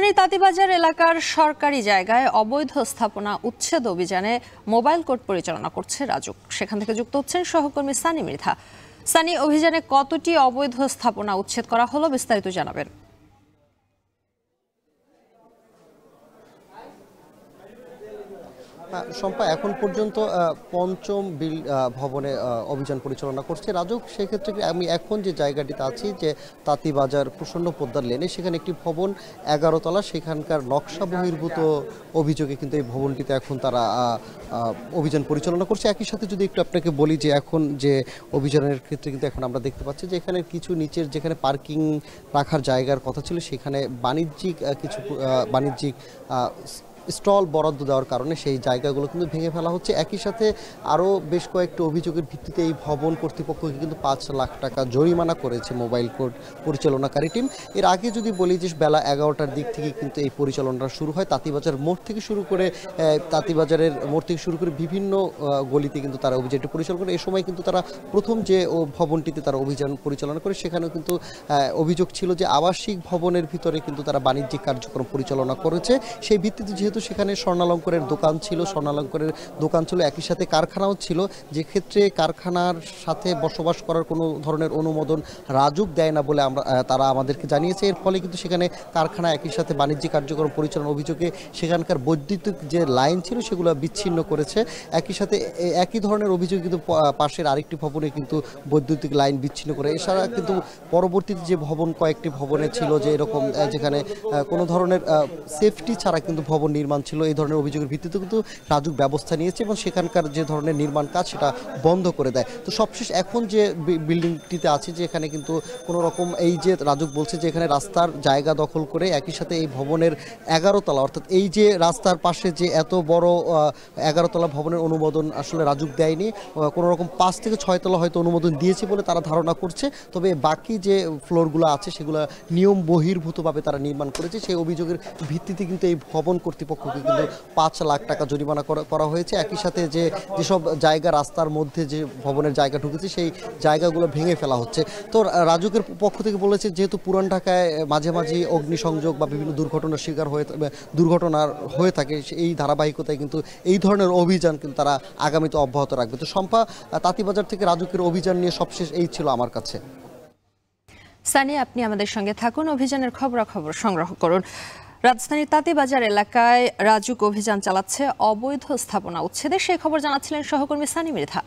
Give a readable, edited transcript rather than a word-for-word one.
রাজধানীর তাঁতীবাজার এলাকার সরকারি জায়গায় অবৈধ স্থাপনা উচ্ছেদ অভিযানে মোবাইল কোর্ট পরিচালনা করছে রাজুক। সেখান থেকে যুক্ত হচ্ছেন সহকর্মী সানি মৃধা। সানি, অভিযানে কতটি অবৈধ স্থাপনা উচ্ছেদ করা হলো, বিস্তারিত জানাবেন। শম্পা, এখন পর্যন্ত পঞ্চম বিল ভবনে অভিযান পরিচালনা করছে রাজুক। সেক্ষেত্রে আমি এখন যে জায়গাটিতে আছি, যে তাঁতীবাজার প্রসন্ন পোদ্দার লেনে, সেখানে একটি ভবন 11 তলা, সেখানকার নকশা বহির্ভূত অভিযোগে কিন্তু এই ভবনটিতে এখন তারা অভিযান পরিচালনা করছে। একই সাথে যদি একটু আপনাকে বলি যে এখন যে অভিযানের ক্ষেত্রে কিন্তু এখন আমরা দেখতে পাচ্ছি যে এখানে কিছু নিচের যেখানে পার্কিং রাখার জায়গার কথা ছিল, সেখানে বাণিজ্যিক স্টল বরাদ্দ দেওয়ার কারণে সেই জায়গাগুলো কিন্তু ভেঙে ফেলা হচ্ছে। একই সাথে আরও বেশ কয়েকটি অভিযোগের ভিত্তিতে এই ভবন কর্তৃপক্ষকে কিন্তু 5 লাখ টাকা জরিমানা করেছে মোবাইল কোর্ট পরিচালনাকারী টিম। এর আগে যদি বলি যে বেলা 11টার দিক থেকে কিন্তু এই পরিচালনাটা শুরু হয়। তাঁতীবাজার মোড় থেকে শুরু করে বিভিন্ন গলিতে কিন্তু তারা অভিযানটি পরিচালনা করে। এই সময় কিন্তু তারা প্রথম যে ভবনটিতে তারা অভিযান পরিচালনা করে, সেখানেও কিন্তু অভিযোগ ছিল যে আবাসিক ভবনের ভিতরে কিন্তু তারা বাণিজ্যিক কার্যক্রম পরিচালনা করেছে। সেই ভিত্তিতে যেহেতু সেখানে স্বর্ণালঙ্কারের দোকান ছিল, একই সাথে কারখানাও ছিল, যে ক্ষেত্রে কারখানার সাথে বসবাস করার কোনো ধরনের অনুমোদন রাজুক দেয় না বলে তারা আমাদেরকে জানিয়েছে। এর ফলে কিন্তু সেখানে কারখানা একই সাথে বাণিজ্যিক কার্যক্রম পরিচালনার অভিযোগে সেখানকার বৈদ্যুতিক যে লাইন ছিল সেগুলো বিচ্ছিন্ন করেছে। একই সাথে একই ধরনের অভিযোগ কিন্তু পাশের আরেকটি ভবনে কিন্তু বৈদ্যুতিক লাইন বিচ্ছিন্ন করে। এছাড়া কিন্তু পরবর্তীতে যে কয়েকটি ভবনে ছিল যে এরকম যেখানে কোনো ধরনের সেফটি ছাড়া কিন্তু ভবন নির্মাণ ছিল, এই ধরনের অভিযোগের ভিত্তিতে কিন্তু রাজুক ব্যবস্থা নিয়েছে এবং সেখানকার যে ধরনের নির্মাণ কাজ সেটা বন্ধ করে দেয়। তো সবশেষ এখন যে বিল্ডিংটিতে আছে, যে এখানে কিন্তু কোনো রকম এই যে রাজুক বলছে যে এখানে রাস্তার জায়গা দখল করে, একই সাথে এই ভবনের 11 তলা, অর্থাৎ এই যে রাস্তার পাশে যে এত বড় 11 তলা ভবনের অনুমোদন আসলে রাজুক দেয়নি, কোনো রকম 5 থেকে 6 তলা হয়তো অনুমোদন দিয়েছে বলে তারা ধারণা করছে। তবে বাকি যে ফ্লোরগুলো আছে সেগুলো নিয়ম বহির্ভূতভাবে তারা নির্মাণ করেছে। সেই অভিযোগের ভিত্তিতে কিন্তু এই ভবন কর্তৃপক্ষকে কিন্তু 5 লাখ টাকা জরিমানা করা হয়েছে। একই সাথে যেসব জায়গা রাস্তার মধ্যে যে ভবনের জায়গা ঢুকেছে, সেই জায়গাগুলো ভেঙে ফেলা হচ্ছে। তো রাজুকের পক্ষ থেকে বলেছে যেহেতু পুরান ঢাকায় মাঝে মাঝে অগ্নিসংযোগ বা বিভিন্ন দুর্ঘটনার হয়ে থাকে, এই ধারাবাহিকতায় কিন্তু এই ধরনের অভিযান কিন্তু তারা আগামীতে অব্যাহত রাখবে। তো শম্পা, তাঁতীবাজার থেকে রাজুকের অভিযান নিয়ে সবশেষ এই ছিল আমার কাছে। সানি, আপনি আমাদের সঙ্গে থাকুন, অভিযানের খবরাখবর সংগ্রহ করুন। রাজধানীর তাঁতীবাজার এলাকায় রাজুক অভিযান চালাচ্ছে অবৈধ স্থাপনা উচ্ছেদে, সেই খবর জানাচ্ছিলেন সহকর্মী সানি মৃধা।